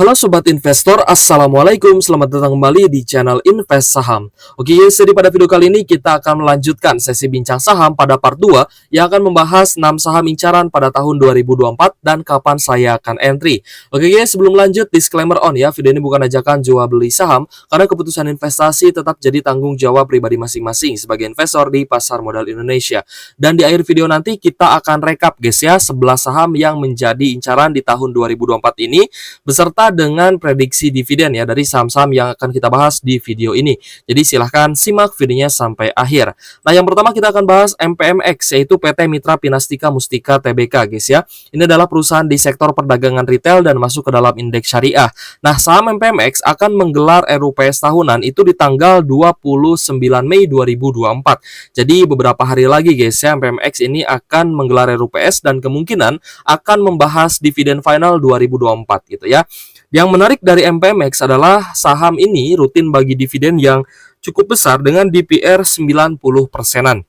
Halo Sobat Investor, Assalamualaikum, selamat datang kembali di channel Invest Saham. Oke guys, jadi pada video kali ini kita akan melanjutkan sesi bincang saham pada part 2 yang akan membahas 6 saham incaran pada tahun 2024 dan kapan saya akan entry. Oke guys, sebelum lanjut, disclaimer on ya, video ini bukan ajakan jual beli saham karena keputusan investasi tetap jadi tanggung jawab pribadi masing-masing sebagai investor di pasar modal Indonesia. Dan di akhir video nanti kita akan rekap guys ya, 11 saham yang menjadi incaran di tahun 2024 ini beserta dengan prediksi dividen ya dari saham-saham yang akan kita bahas di video ini. Jadi silahkan simak videonya sampai akhir. Nah, yang pertama kita akan bahas MPMX, yaitu PT Mitra Pinastika Mustika Tbk guys ya. Ini adalah perusahaan di sektor perdagangan retail dan masuk ke dalam indeks syariah. Nah, saham MPMX akan menggelar RUPS tahunan itu di tanggal 29 Mei 2024. Jadi beberapa hari lagi guys ya, MPMX ini akan menggelar RUPS dan kemungkinan akan membahas dividen final 2024 gitu ya. Yang menarik dari MPMX adalah saham ini rutin bagi dividen yang cukup besar dengan DPR 90%-an.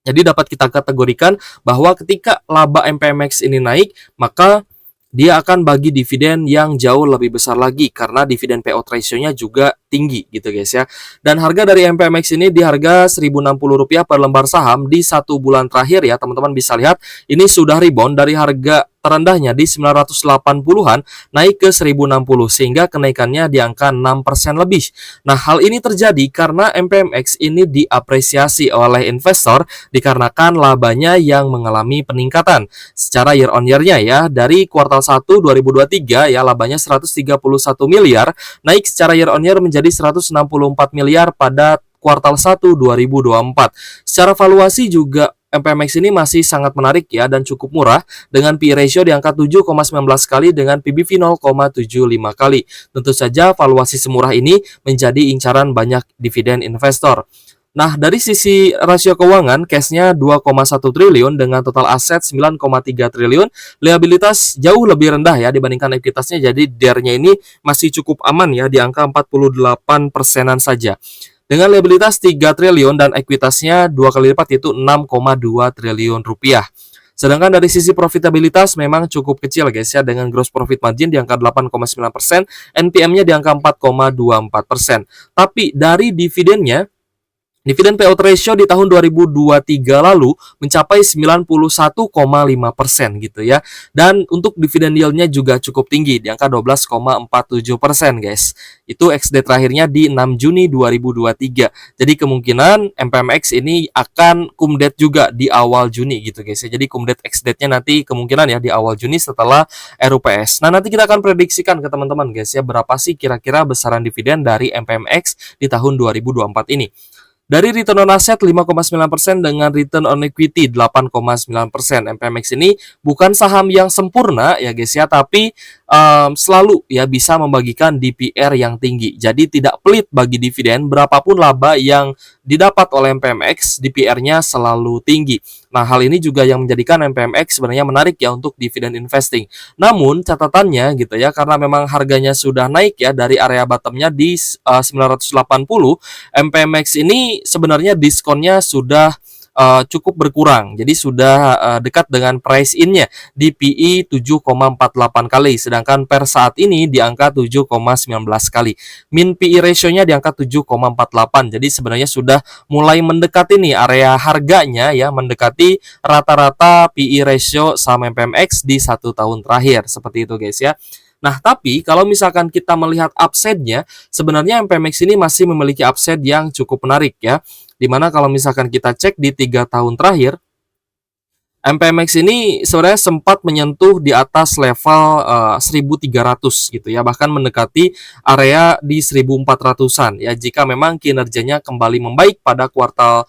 Jadi dapat kita kategorikan bahwa ketika laba MPMX ini naik, maka dia akan bagi dividen yang jauh lebih besar lagi karena dividen payout ratio-nya juga tinggi gitu guys ya. Dan harga dari MPMX ini di harga Rp1.060 per lembar saham di 1 bulan terakhir ya, teman-teman bisa lihat ini sudah rebound dari harga terendahnya di 980-an naik ke 1060 sehingga kenaikannya di angka 6% lebih. Nah, hal ini terjadi karena MPMX ini diapresiasi oleh investor dikarenakan labanya yang mengalami peningkatan secara year on year-nya ya, dari kuartal 1 2023 ya labanya 131 miliar naik secara year on year menjadi 164 miliar pada kuartal 1 2024. Secara valuasi juga MPMX ini masih sangat menarik ya dan cukup murah dengan PE ratio di angka 7,19 kali dengan PBV 0,75 kali. Tentu saja valuasi semurah ini menjadi incaran banyak dividen investor. Nah, dari sisi rasio keuangan, cashnya 2,1 triliun dengan total aset 9,3 triliun, liabilitas jauh lebih rendah ya dibandingkan ekuitasnya, jadi DER-nya ini masih cukup aman ya di angka 48%-an saja. Dengan liabilitas 3 triliun dan ekuitasnya 2 kali lipat yaitu 6,2 triliun rupiah. Sedangkan dari sisi profitabilitas memang cukup kecil guys ya dengan gross profit margin di angka 8,9%, NPM-nya di angka 4,24%. Tapi dari dividennya, dividen payout ratio di tahun 2023 lalu mencapai 91,5% gitu ya. Dan untuk dividen yield-nya juga cukup tinggi di angka 12,47% guys. Itu XD terakhirnya di 6 Juni 2023. Jadi kemungkinan MPMX ini akan kumdet juga di awal Juni gitu guys ya. Jadi kumdet XD-nya nanti kemungkinan ya di awal Juni setelah RUPS. Nah, nanti kita akan prediksikan ke teman-teman guys ya berapa sih kira-kira besaran dividen dari MPMX di tahun 2024 ini. Dari return on asset 5,9% dengan return on equity 8,9%. MPMX ini bukan saham yang sempurna ya guys ya, tapi selalu ya bisa membagikan DPR yang tinggi. Jadi tidak pelit bagi dividen, berapapun laba yang didapat oleh MPMX, DPR-nya selalu tinggi. Nah, hal ini juga yang menjadikan MPMX sebenarnya menarik ya untuk dividen investing. Namun catatannya gitu ya, karena memang harganya sudah naik ya dari area bottomnya di 980, MPMX ini sebenarnya diskonnya sudah cukup berkurang. Jadi sudah dekat dengan price in-nya di PE 7,48 kali, sedangkan per saat ini di angka 7,19 kali. Min PE ratio-nya di angka 7,48. Jadi sebenarnya sudah mulai mendekati nih area harganya ya, mendekati rata-rata PE ratio saham MPMX di 1 tahun terakhir. Seperti itu guys ya. Nah, tapi kalau misalkan kita melihat upside-nya, sebenarnya MPMX ini masih memiliki upside yang cukup menarik ya. Dimana kalau misalkan kita cek di 3 tahun terakhir, MPMX ini sebenarnya sempat menyentuh di atas level 1.300 gitu ya, bahkan mendekati area di 1.400-an ya jika memang kinerjanya kembali membaik pada kuartal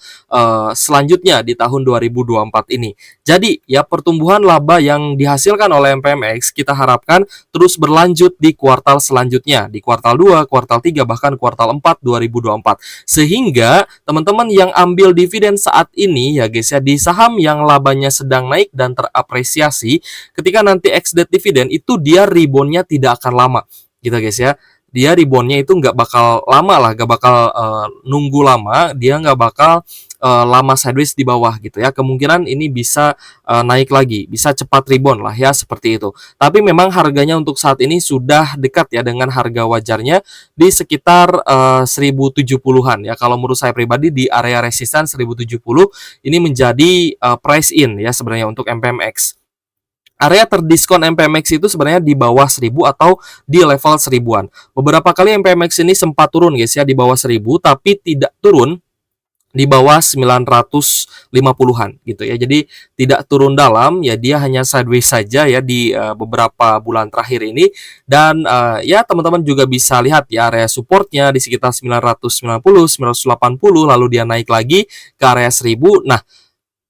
selanjutnya di tahun 2024 ini. Jadi ya pertumbuhan laba yang dihasilkan oleh MPMX kita harapkan terus berlanjut di kuartal selanjutnya, di kuartal 2, kuartal 3, bahkan kuartal 4 2024. Sehingga teman-teman yang ambil dividen saat ini ya guys ya di saham yang labanya sedang naik dan terapresiasi, ketika nanti ex-date dividen itu dia reboundnya tidak akan lama gitu guys ya. Dia reboundnya itu nggak bakal lama lah, nggak bakal nunggu lama, dia nggak bakal lama sideways di bawah gitu ya. Kemungkinan ini bisa naik lagi, bisa cepat rebound lah ya seperti itu. Tapi memang harganya untuk saat ini sudah dekat ya dengan harga wajarnya di sekitar 1070-an ya. Kalau menurut saya pribadi di area resisten 1070 ini menjadi price in ya sebenarnya untuk MPMX. Area terdiskon MPMX itu sebenarnya di bawah 1000 atau di level 1000-an. Beberapa kali MPMX ini sempat turun guys ya di bawah 1000 tapi tidak turun di bawah 950-an gitu ya. Jadi tidak turun dalam ya, dia hanya sideways saja ya di beberapa bulan terakhir ini. Dan ya teman-teman juga bisa lihat ya area supportnya di sekitar 990, 980, lalu dia naik lagi ke area 1000. Nah,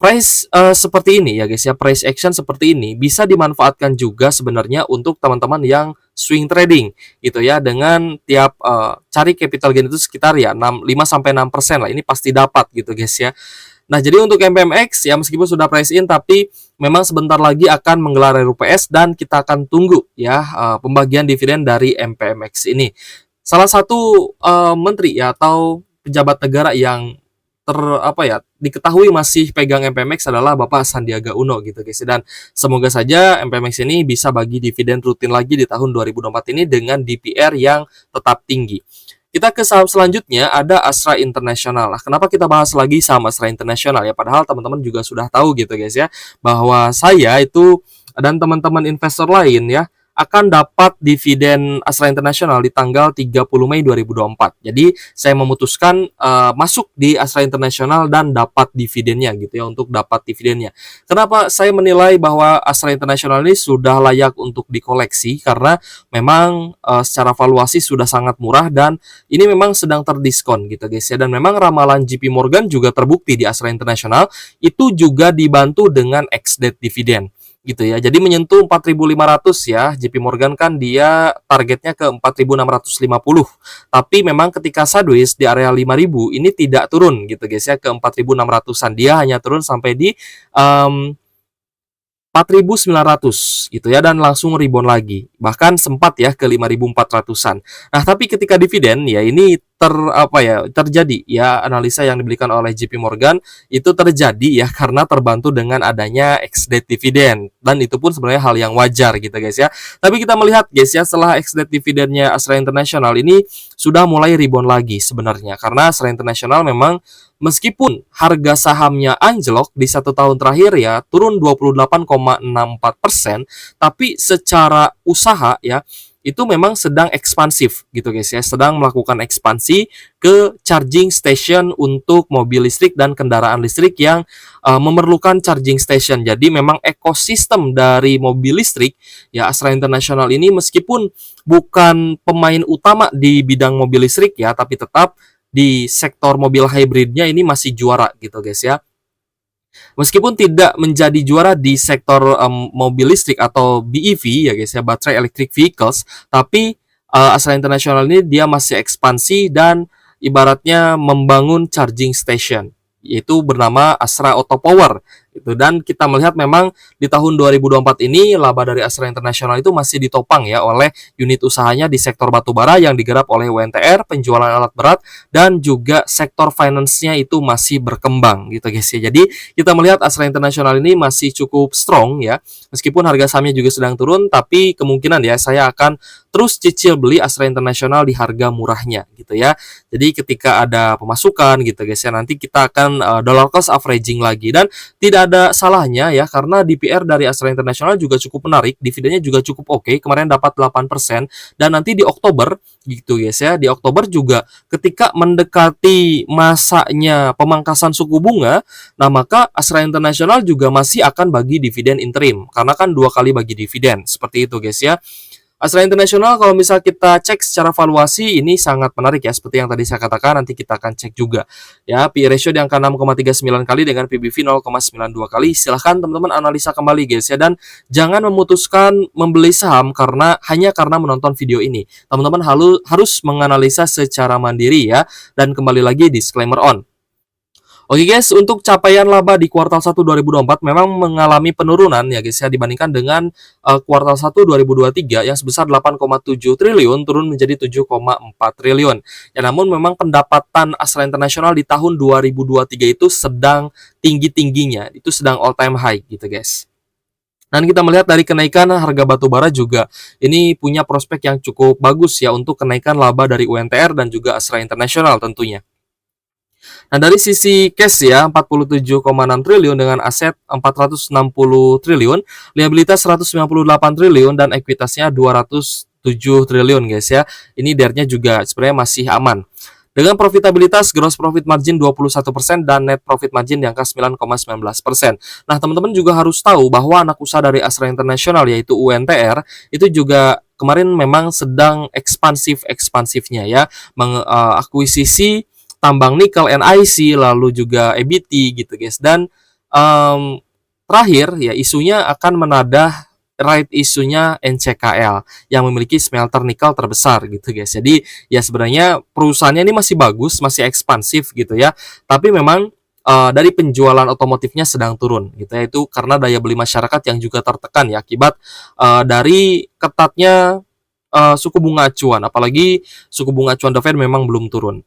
price seperti ini ya guys ya, price action seperti ini bisa dimanfaatkan juga sebenarnya untuk teman-teman yang swing trading gitu ya, dengan tiap cari capital gain itu sekitar ya 5-6% lah, ini pasti dapat gitu guys ya. Nah, jadi untuk MPMX ya meskipun sudah price in tapi memang sebentar lagi akan menggelar RUPS dan kita akan tunggu ya pembagian dividen dari MPMX ini. Salah satu menteri ya atau pejabat negara yang diketahui masih pegang MPMX adalah Bapak Sandiaga Uno gitu guys. Dan semoga saja MPMX ini bisa bagi dividen rutin lagi di tahun 2024 ini dengan DPR yang tetap tinggi. Kita ke saham selanjutnya, ada Astra International. Nah, kenapa kita bahas lagi saham Astra International ya? Padahal teman-teman juga sudah tahu gitu guys ya, bahwa saya itu dan teman-teman investor lain ya akan dapat dividen Astra International di tanggal 30 Mei 2024. Jadi saya memutuskan masuk di Astra International dan dapat dividennya gitu ya, untuk dapat dividennya. Kenapa saya menilai bahwa Astra International ini sudah layak untuk dikoleksi? Karena memang secara valuasi sudah sangat murah dan ini memang sedang terdiskon gitu guys ya. Dan memang ramalan JP Morgan juga terbukti di Astra International itu juga dibantu dengan ex-date dividen gitu ya. Jadi menyentuh 4.500 ya. JP Morgan kan dia targetnya ke 4.650. Tapi memang ketika sideways di area 5.000 ini tidak turun gitu guys ya ke 4.600-an. Dia hanya turun sampai di 4.900 gitu ya, dan langsung rebound lagi. Bahkan sempat ya ke 5.400-an. Nah, tapi ketika dividen ya ini terjadi ya, analisa yang diberikan oleh JP Morgan itu terjadi ya karena terbantu dengan adanya ex-date dividend, dan itu pun sebenarnya hal yang wajar gitu guys ya. Tapi kita melihat guys ya, setelah ex-date dividennya Astra International ini sudah mulai rebound lagi sebenarnya, karena Astra International memang meskipun harga sahamnya anjlok di 1 tahun terakhir ya, turun 28,64%, tapi secara usaha ya itu memang sedang ekspansif gitu guys ya, sedang melakukan ekspansi ke charging station untuk mobil listrik dan kendaraan listrik yang memerlukan charging station. Jadi memang ekosistem dari mobil listrik ya, Astra International ini meskipun bukan pemain utama di bidang mobil listrik ya, tapi tetap di sektor mobil hybridnya ini masih juara gitu guys ya. Meskipun tidak menjadi juara di sektor mobil listrik atau BEV ya guys ya, baterai electric vehicles, tapi Astra International ini dia masih ekspansi dan ibaratnya membangun charging station, yaitu bernama Astra Auto Power gitu. Dan kita melihat memang di tahun 2024 ini laba dari Astra International itu masih ditopang ya oleh unit usahanya di sektor batubara yang digarap oleh WNTR, penjualan alat berat, dan juga sektor finance-nya itu masih berkembang gitu guys ya. Jadi kita melihat Astra International ini masih cukup strong ya, meskipun harga sahamnya juga sedang turun, tapi kemungkinan ya saya akan terus cicil beli Astra International di harga murahnya gitu ya. Jadi ketika ada pemasukan gitu guys ya, nanti kita akan dollar cost averaging lagi, dan tidak ada salahnya ya karena DPR dari Astra International juga cukup menarik, dividennya juga cukup oke, kemarin dapat 8%, dan nanti di Oktober gitu guys ya, di Oktober juga ketika mendekati masanya pemangkasan suku bunga, nah maka Astra International juga masih akan bagi dividen interim karena kan 2 kali bagi dividen, seperti itu guys ya. Astra International kalau misal kita cek secara valuasi ini sangat menarik ya, seperti yang tadi saya katakan, nanti kita akan cek juga ya PE ratio di angka 6,39 kali dengan PBV 0,92 kali. Silahkan teman-teman analisa kembali guys ya, dan jangan memutuskan membeli saham hanya karena menonton video ini. Teman-teman harus menganalisa secara mandiri ya, dan kembali lagi disclaimer on. Oke guys, untuk capaian laba di kuartal 1 2024 memang mengalami penurunan ya guys ya dibandingkan dengan kuartal 1 2023 yang sebesar 8,7 triliun turun menjadi 7,4 triliun. Ya namun memang pendapatan Astra International di tahun 2023 itu sedang tinggi-tingginya, itu sedang all time high gitu guys. Dan kita melihat dari kenaikan harga batu bara juga ini punya prospek yang cukup bagus ya untuk kenaikan laba dari UNTR dan juga Astra International tentunya. Nah, dari sisi cash ya, 47,6 triliun dengan aset 460 triliun, liabilitas 198 triliun, dan ekuitasnya 207 triliun guys ya. Ini DER-nya juga sebenarnya masih aman. Dengan profitabilitas gross profit margin 21% dan net profit margin di angka 9,19%. Nah, teman-teman juga harus tahu bahwa anak usaha dari Astra International yaitu UNTR itu juga kemarin memang sedang ekspansifnya ya, mengakuisisi tambang nikel NIC, lalu juga EBT gitu guys. Dan terakhir ya isunya akan menadah right isunya NCKL yang memiliki smelter nikel terbesar gitu guys. Jadi ya sebenarnya perusahaannya ini masih bagus, masih ekspansif gitu ya. Tapi memang dari penjualan otomotifnya sedang turun gitu ya. Itu karena daya beli masyarakat yang juga tertekan ya akibat dari ketatnya suku bunga acuan, apalagi suku bunga acuan The Fed memang belum turun.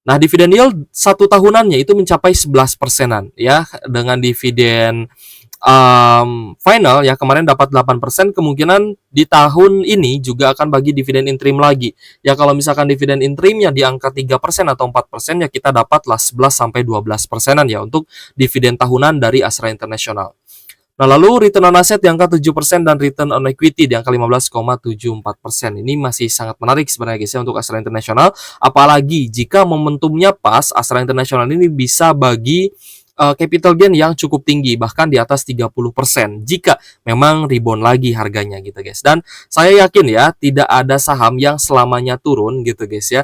Nah, dividen yield 1 tahunannya itu mencapai 11%-an ya, dengan dividen final ya kemarin dapat 8%, kemungkinan di tahun ini juga akan bagi dividen interim lagi. Ya kalau misalkan dividen interimnya di angka 3% atau 4% ya kita dapatlah 11 sampai 12%-an ya untuk dividen tahunan dari Astra International. Nah, lalu return on asset di angka 7% dan return on equity di angka 15,74%. Ini masih sangat menarik sebenarnya guys ya untuk Astra International. Apalagi jika momentumnya pas, Astra International ini bisa bagi capital gain yang cukup tinggi, bahkan di atas 30% jika memang rebound lagi harganya gitu guys. Dan saya yakin ya, tidak ada saham yang selamanya turun gitu guys ya.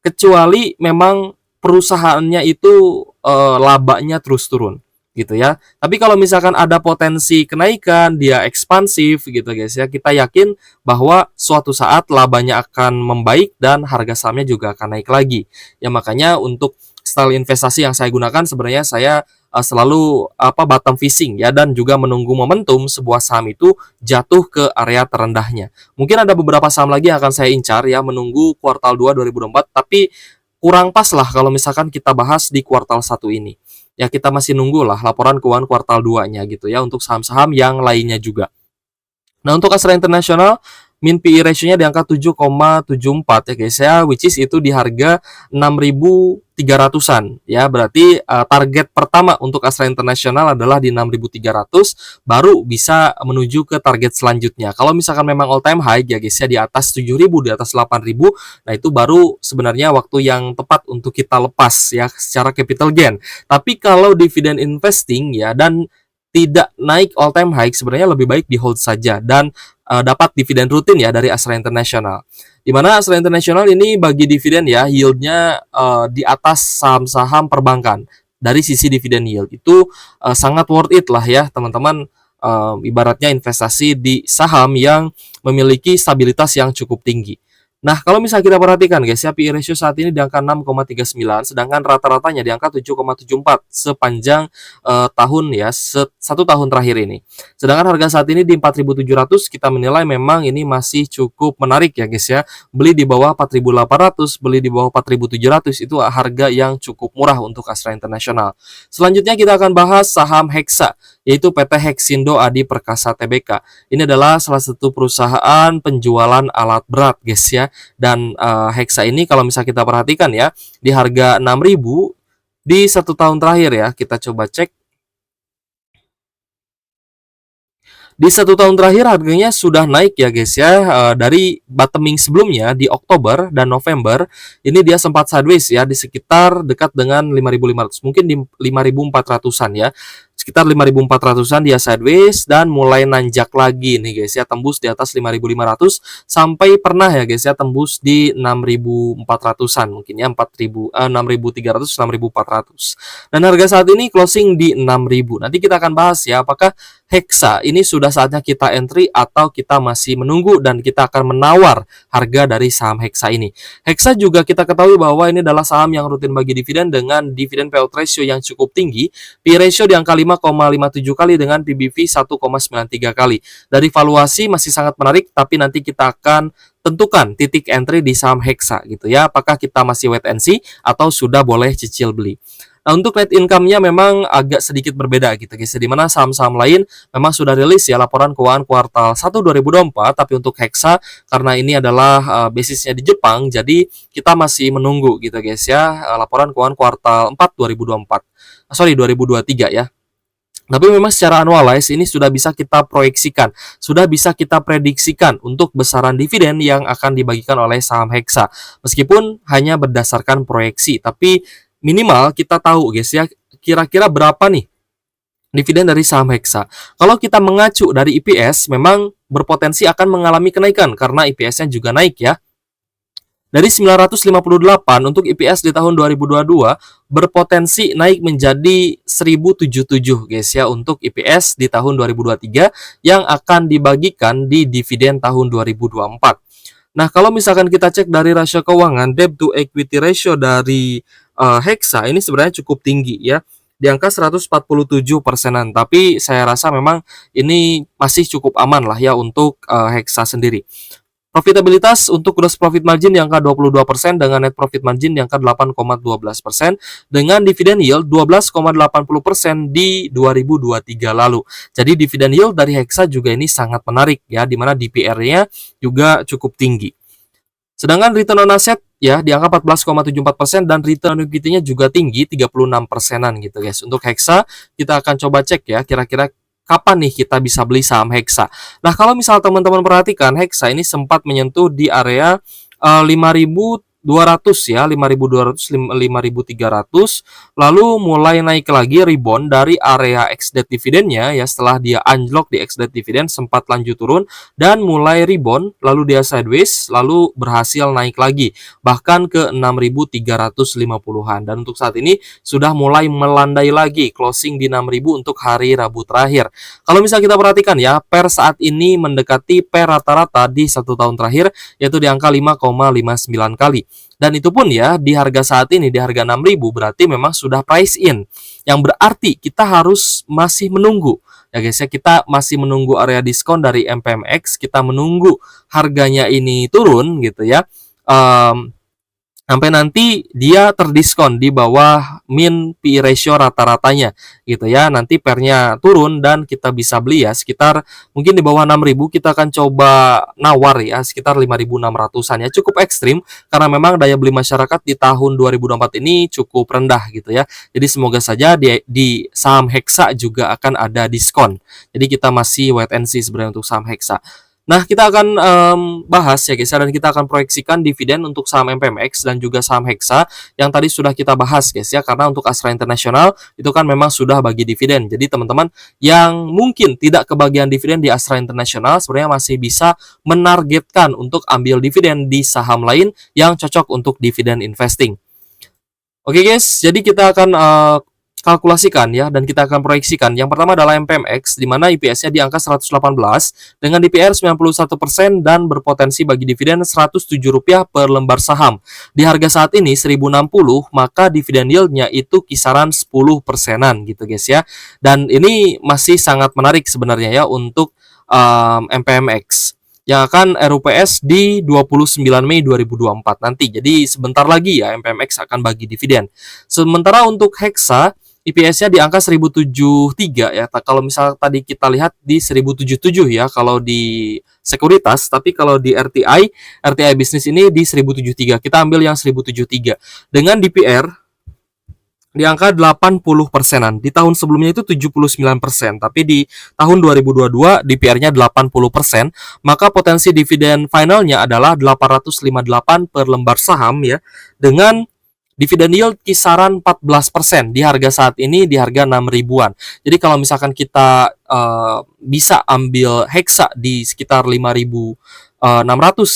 Kecuali memang perusahaannya itu labanya terus turun gitu ya. Tapi kalau misalkan ada potensi kenaikan, dia ekspansif gitu guys ya, kita yakin bahwa suatu saat labanya akan membaik dan harga sahamnya juga akan naik lagi. Ya makanya untuk style investasi yang saya gunakan sebenarnya saya selalu bottom fishing ya, dan juga menunggu momentum sebuah saham itu jatuh ke area terendahnya. Mungkin ada beberapa saham lagi yang akan saya incar ya menunggu kuartal 2 2024, tapi kurang pas lah kalau misalkan kita bahas di kuartal 1 ini. Ya kita masih nunggu lah laporan keuangan kuartal 2-nya gitu ya untuk saham-saham yang lainnya juga. Nah, untuk Astra International min PE ratio-nya di angka 7,74 ya guys ya, which is itu di harga 6.300-an ya. Berarti target pertama untuk Astra International adalah di 6.300, baru bisa menuju ke target selanjutnya. Kalau misalkan memang all time high ya guys ya di atas 7.000, di atas 8.000, nah itu baru sebenarnya waktu yang tepat untuk kita lepas ya secara capital gain. Tapi kalau dividen investing ya dan tidak naik all time high, sebenarnya lebih baik di hold saja dan dapat dividen rutin ya dari Astra International. Di mana Astra International ini bagi dividen ya yieldnya di atas saham-saham perbankan. Dari sisi dividen yield itu sangat worth it lah ya teman-teman. Ibaratnya investasi di saham yang memiliki stabilitas yang cukup tinggi. Nah, kalau misalnya kita perhatikan guys ya, PE ratio saat ini di angka 6,39, sedangkan rata-ratanya di angka 7,74 sepanjang tahun ya, satu tahun terakhir ini. Sedangkan harga saat ini di 4.700, kita menilai memang ini masih cukup menarik ya guys ya. Beli di bawah 4.800, beli di bawah 4.700 itu harga yang cukup murah untuk Astra International. Selanjutnya kita akan bahas saham Hexa, yaitu PT Hexindo Adi Perkasa Tbk. Ini adalah salah satu perusahaan penjualan alat berat guys ya. Dan Hexa ini kalau misalnya kita perhatikan ya di harga 6.000 di satu tahun terakhir ya, kita coba cek. Di satu tahun terakhir harganya sudah naik ya guys ya, dari bottoming sebelumnya di Oktober dan November ini dia sempat sideways ya di sekitar dekat dengan 5.500, mungkin di 5.400-an ya. sekitar 5.400-an dia sideways dan mulai nanjak lagi nih guys ya, tembus di atas 5.500 sampai pernah ya guys ya tembus di 6.400-an mungkin ya, 6.300 6.400. Dan harga saat ini closing di 6.000. Nanti kita akan bahas ya apakah Hexa ini sudah saatnya kita entry atau kita masih menunggu dan kita akan menawar harga dari saham Hexa ini. Hexa juga kita ketahui bahwa ini adalah saham yang rutin bagi dividen dengan dividen payout ratio yang cukup tinggi. P ratio di angka 5,57 kali dengan PBV 1,93 kali. Dari valuasi masih sangat menarik, tapi nanti kita akan tentukan titik entry di saham Hexa gitu ya. Apakah kita masih wait and see atau sudah boleh cicil beli. Nah, untuk net income-nya memang agak sedikit berbeda gitu guys. Di mana saham-saham lain memang sudah rilis ya laporan keuangan kuartal 1 2024, tapi untuk Hexa karena ini adalah basisnya di Jepang, jadi kita masih menunggu gitu guys ya laporan keuangan kuartal 4 2024. 2023 ya. Tapi memang secara annualize ini sudah bisa kita proyeksikan, sudah bisa kita prediksikan untuk besaran dividen yang akan dibagikan oleh saham Hexa. Meskipun hanya berdasarkan proyeksi, tapi minimal kita tahu guys ya kira-kira berapa nih dividen dari saham Hexa. Kalau kita mengacu dari EPS memang berpotensi akan mengalami kenaikan karena EPS-nya juga naik ya. Dari 958 untuk EPS di tahun 2022 berpotensi naik menjadi 1077 guys ya untuk EPS di tahun 2023 yang akan dibagikan di dividen tahun 2024. Nah, kalau misalkan kita cek dari rasio keuangan, debt to equity ratio dari Hexa ini sebenarnya cukup tinggi ya, di angka 147%-an. Tapi saya rasa memang ini masih cukup aman lah ya untuk Hexa sendiri. Profitabilitas untuk gross profit margin di angka 22% dengan net profit margin di angka 8,12% dengan dividen yield 12,80% di 2023 lalu. Jadi dividen yield dari Hexa juga ini sangat menarik ya, di mana DPR-nya juga cukup tinggi. Sedangkan return on asset ya di angka 14,74% dan return on equity-nya juga tinggi 36%-an gitu guys. Untuk Hexa kita akan coba cek ya kira-kira kapan nih kita bisa beli saham Hexa. Nah, kalau misal teman-teman perhatikan Hexa ini sempat menyentuh di area 5.200 ya, 5.200 5.300 lalu mulai naik lagi rebound dari area ex-date dividennya ya, setelah dia unlock di ex-date dividend sempat lanjut turun dan mulai rebound lalu dia sideways lalu berhasil naik lagi bahkan ke 6.350-an dan untuk saat ini sudah mulai melandai lagi closing di 6.000 untuk hari Rabu terakhir. Kalau misal kita perhatikan ya, per saat ini mendekati per rata-rata di 1 tahun terakhir yaitu di angka 5,59 kali. Dan itu pun ya di harga saat ini di harga 6.000 berarti memang sudah price in. Yang berarti kita harus masih menunggu. Ya guys ya, kita masih menunggu area diskon dari MPMX, kita menunggu harganya ini turun gitu ya. Sampai nanti dia terdiskon di bawah min P ratio rata-ratanya gitu ya. Nanti pernya turun dan kita bisa beli ya sekitar mungkin di bawah 6.000 kita akan coba nawar ya sekitar 5.600-an ya. Cukup ekstrim karena memang daya beli masyarakat di tahun 2024 ini cukup rendah gitu ya. Jadi semoga saja di saham Hexa juga akan ada diskon. Jadi kita masih wait and see sebenarnya untuk saham Hexa. Nah, kita akan bahas ya guys, dan kita akan proyeksikan dividen untuk saham MPMX dan juga saham Hexa yang tadi sudah kita bahas guys ya, karena untuk Astra International itu kan memang sudah bagi dividen. Jadi teman-teman yang mungkin tidak kebagian dividen di Astra International sebenarnya masih bisa menargetkan untuk ambil dividen di saham lain yang cocok untuk dividen investing. Oke guys, jadi kita akan kalkulasikan ya dan kita akan proyeksikan. Yang pertama adalah MPMX di mana EPS-nya di angka 118 dengan DPR 91% dan berpotensi bagi dividen Rp107 per lembar saham. Di harga saat ini 1060, maka dividen yield-nya itu kisaran 10%-an gitu guys ya. Dan ini masih sangat menarik sebenarnya ya untuk MPMX yang akan RUPS di 29 Mei 2024 nanti. Jadi sebentar lagi ya MPMX akan bagi dividen. Sementara untuk Hexa EPS-nya di angka 1073 ya. Kalau misal tadi kita lihat di 1077 ya kalau di sekuritas, tapi kalau di RTI bisnis ini di 1073. Kita ambil yang 1073 dengan DPR di angka 80%-an. Di tahun sebelumnya itu 79%, tapi di tahun 2022 DPR-nya 80%, maka potensi dividen finalnya adalah 858 per lembar saham ya, dengan dividen yield kisaran 14% di harga saat ini di harga 6 ribuan. Jadi kalau misalkan kita bisa ambil Hexa di sekitar 5.600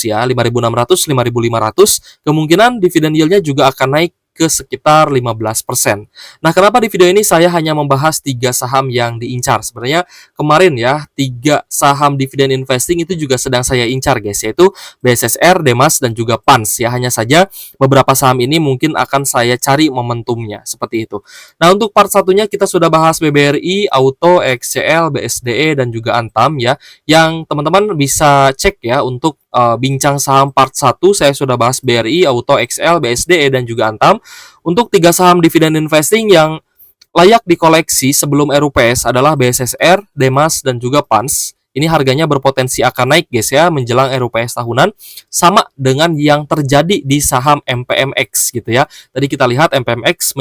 ya, 5.600, 5.500, kemungkinan dividen yield-nya juga akan naik ke sekitar 15%. Nah, kenapa di video ini saya hanya membahas 3 saham yang diincar? Sebenarnya kemarin ya, 3 saham dividen investing itu juga sedang saya incar guys, yaitu BSSR, Demas, dan juga PANS ya. Hanya saja beberapa saham ini mungkin akan saya cari momentumnya, seperti itu. Nah, untuk part satunya kita sudah bahas BBRI, Auto, XCL, BSDE, dan juga Antam ya, yang teman-teman bisa cek ya untuk bincang saham part 1 saya sudah bahas BRI, Auto, XL, BSDE, dan juga Antam. Untuk 3 saham dividen investing yang layak dikoleksi sebelum RUPS adalah BSSR, Demas, dan juga PANS. Ini harganya berpotensi akan naik guys ya menjelang RUPS tahunan, sama dengan yang terjadi di saham MPMX gitu ya. Tadi kita lihat MPMX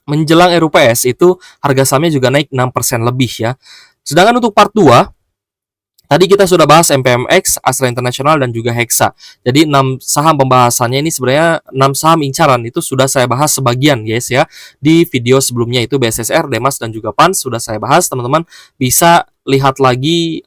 menjelang RUPS itu harga sahamnya juga naik 6% lebih ya. Sedangkan untuk part 2 tadi kita sudah bahas MPMX, Astra International, dan juga Hexa. Jadi 6 saham pembahasannya ini sebenarnya 6 saham incaran itu sudah saya bahas sebagian guys ya. Di video sebelumnya itu BSSR, Demas, dan juga PANS sudah saya bahas. Teman-teman bisa lihat lagi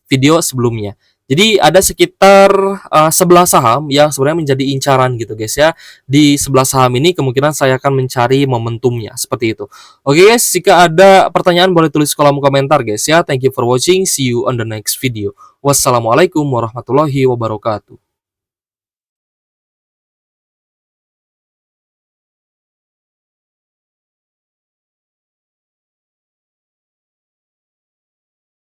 video sebelumnya. Jadi ada sekitar 11 saham yang sebenarnya menjadi incaran gitu guys ya. Di 11 saham ini kemungkinan saya akan mencari momentumnya seperti itu. Oke guys, jika ada pertanyaan boleh tulis kolom komentar guys ya. Thank you for watching. See you on the next video. Wassalamualaikum warahmatullahi wabarakatuh.